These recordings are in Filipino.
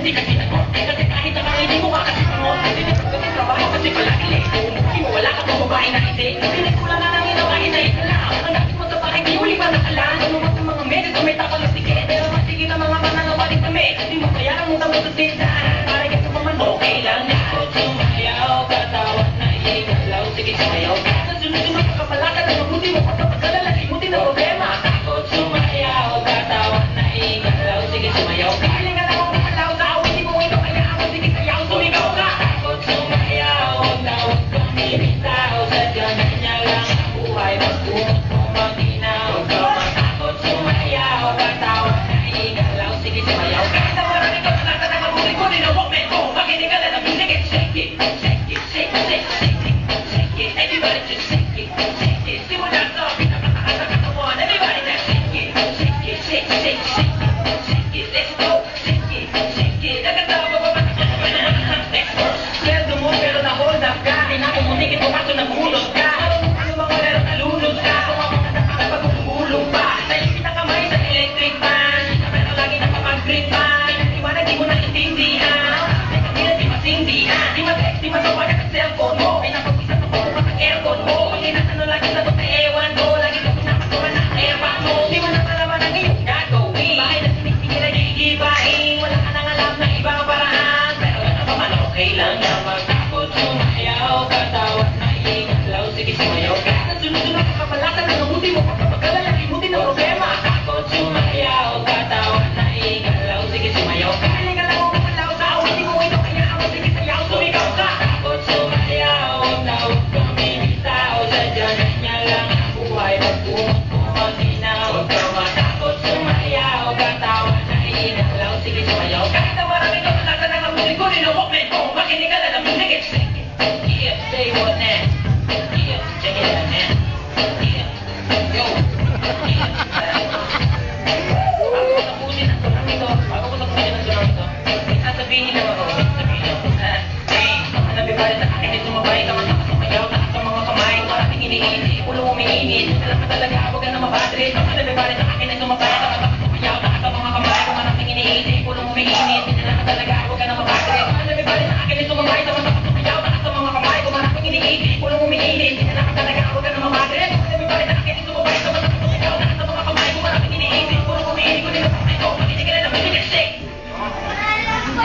Hindi ka ginagawa. Kasi kahit na kang hindi mo makasipangon, hindi mo kasi trabaho kasi palagi late. Hindi mo wala ka pang babae na hindi. Pilit ko lang na lang ito kahit na ito lang. Ang dati mo sa bakit di huli pa nakalaan. Ano mo sa mga medyo may tapang na sige. Pero masigit ang mga manangawaling kami. Hindi mo kaya ang utang mo sa tindahan. Para kasi paman okay lang na. Sumayaw, katawan na igalaw. Sige sumayaw. Sa sunod-sunod ka kapalakad ang mabuti mo. Pagkakalala, limutin ang problema. Takot sumayaw, katawan na igalaw. Sige sumayaw.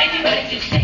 Anybody can